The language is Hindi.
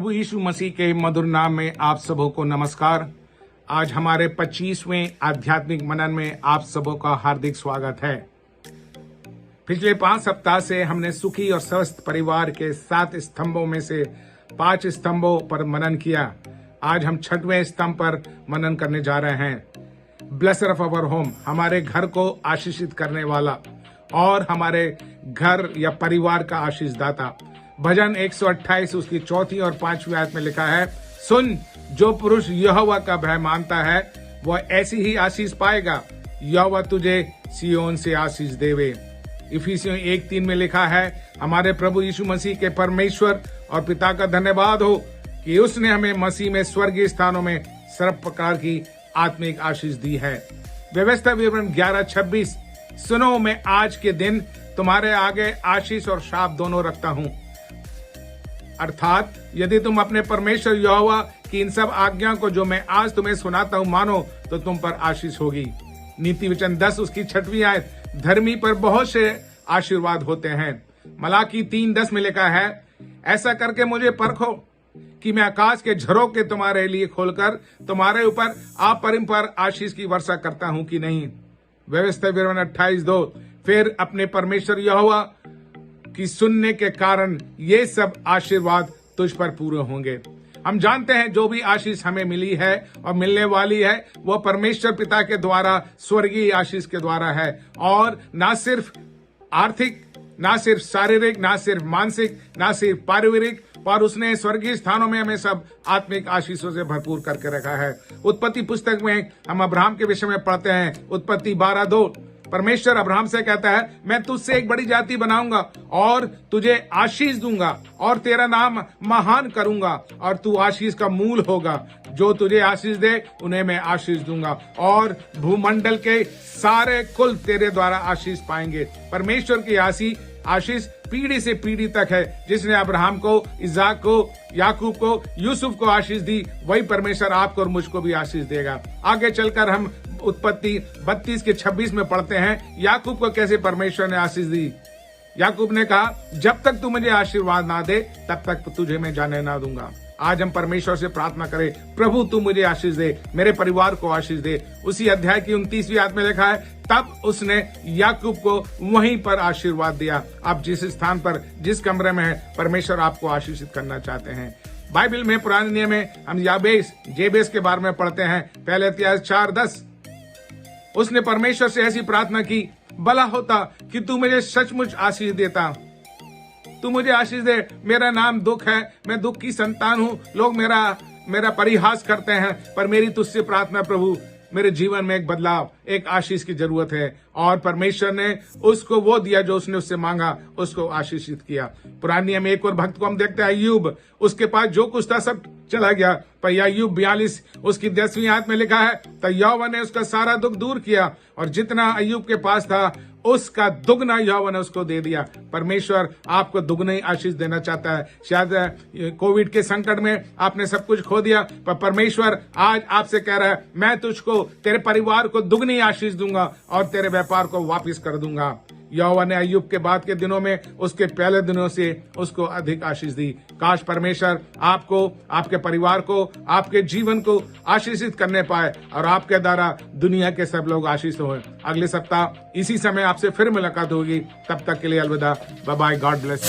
प्रभु यीशु मसीह के मधुर नाम में आप सबों को नमस्कार। आज हमारे 25वें आध्यात्मिक मनन में आप सबों का हार्दिक स्वागत है। पिछले 5 सप्ताह से हमने सुखी और स्वस्थ परिवार के 7 स्तंभों में से 5 स्तंभों पर मनन किया। आज हम 6वें स्तंभ पर मनन करने जा रहे हैं। ब्लेसर ऑफ अवर होम, हमारे घर को आशीषित करने वाला और हमारे घर या परिवार का आशीष दाता। भजन 128 उसकी 4 और 5वीं आयत में लिखा है, सुन, जो पुरुष यहोवा का भय मानता है वह ऐसी ही आशीष पाएगा। यहोवा तुझे सिय्योन से आशीष देवे। इफिसियों 1:3 में लिखा है, हमारे प्रभु यीशु मसीह के परमेश्वर और पिता का धन्यवाद हो कि उसने हमें मसीह में स्वर्गीय स्थानों में सर्व प्रकार की आत्मिक आशीष दी है। व्यवस्था विवरण 11:26, सुनो, मैं आज के दिन तुम्हारे आगे आशीष और शाप दोनों रखता हूँ। अर्थात यदि तुम अपने परमेश्वर यहोवा की इन सब आज्ञाओं को जो मैं आज तुम्हें सुनाता हूँ मानो तो तुम पर आशीष होगी। नीति वचन 10 उसकी 6वीं आयत, धर्मी पर बहुत से आशीर्वाद होते हैं। मलाकी 3:10 में लिखा है, ऐसा करके मुझे परखो कि मैं आकाश के झरोखे तुम्हारे लिए खोलकर तुम्हारे ऊपर अपरिंपर आशीष की वर्षा करता हूँ कि नहीं। व्यवस्था विवरण 28:2, फिर अपने परमेश्वर यहोवा कि सुनने के कारण ये सब आशीर्वाद तुझ पर पूरे होंगे। हम जानते हैं जो भी आशीष हमें मिली है और मिलने वाली है वो परमेश्वर पिता के द्वारा स्वर्गीय आशीष के द्वारा है। और ना सिर्फ आर्थिक, ना सिर्फ शारीरिक, ना सिर्फ मानसिक, ना सिर्फ पारिवारिक, पर उसने स्वर्गीय स्थानों में हमें सब आत्मिक आशीषों से भरपूर करके रखा है। उत्पत्ति पुस्तक में हम अब्राहम के विषय में पढ़ते हैं। उत्पत्ति 12:2, परमेश्वर अब्राहम से कहता है, मैं तुझसे एक बड़ी जाति बनाऊंगा और तुझे आशीष दूंगा और तेरा नाम महान करूंगा और तू आशीष का मूल होगा। जो तुझे आशीष दे उन्हें मैं आशीष दूंगा और भूमंडल के सारे कुल तेरे द्वारा आशीष पाएंगे। परमेश्वर की आशीष पीढ़ी से पीढ़ी तक है। जिसने अब्राहम को, इसाक को, याकूब को, यूसुफ को आशीष दी, वही परमेश्वर आपको और मुझको भी आशीष देगा। आगे चलकर हम उत्पत्ति 32:26 में पढ़ते हैं, याकूब को कैसे परमेश्वर ने आशीष दी। याकूब ने कहा, जब तक तू मुझे आशीर्वाद ना दे तब तक तुझे मैं जाने ना दूंगा। आज हम परमेश्वर से प्रार्थना करें, प्रभु तू मुझे आशीष दे, मेरे परिवार को आशीष दे। उसी अध्याय की 29वीं आयत में लिखा है, तब उसने याकूब को वहीं पर आशीर्वाद दिया। आप जिस स्थान पर, जिस कमरे में है, परमेश्वर आपको आशीषित करना चाहते हैं। बाइबल में पुराने नियम में हम जेबेस के बारे में पढ़ते हैं। पहले इतिहास 4:10, उसने परमेश्वर से ऐसी प्रार्थना की, भला होता कि तू मुझे सचमुच आशीष देता। तू मुझे आशीष दे, मेरा नाम दुख है, मैं दुख की संतान हूँ, लोग मेरा परिहास करते हैं, पर मेरी तुझसे प्रार्थना प्रभु, मेरे जीवन में एक बदलाव, एक आशीष की जरूरत है। और परमेश्वर ने उसको वो दिया जो उसने उससे मांगा, उसको आशीषित किया। पुरानी नियम में एक और भक्त को हम देखते हैं, अय्यूब। उसके पास जो कुछ था सब चला गया, पर अय्यूब 42 उसकी 10वीं आयत में लिखा है, तो यहोवा ने उसका सारा दुख दूर किया और जितना अय्यूब के पास था उसका दुगना यहोवा ने उसको दे दिया। परमेश्वर आपको दुगनी आशीष देना चाहता है। शायद कोविड के संकट में आपने सब कुछ खो दिया, पर परमेश्वर आज आपसे कह रहा है, मैं तुझको, तेरे परिवार को दुगनी आशीष दूंगा और तेरे व्यापार को वापस कर दूंगा। यहोवा ने अय्यूब के बाद के दिनों में उसके पहले दिनों से उसको अधिक आशीष दी। काश परमेश्वर आपको, आपके परिवार को, आपके जीवन को आशीषित करने पाए और आपके द्वारा दुनिया के सब लोग आशीष हो। अगले सप्ताह इसी समय आपसे फिर मुलाकात होगी। तब तक के लिए अलविदा, बाय बाय, गॉड ब्लेस।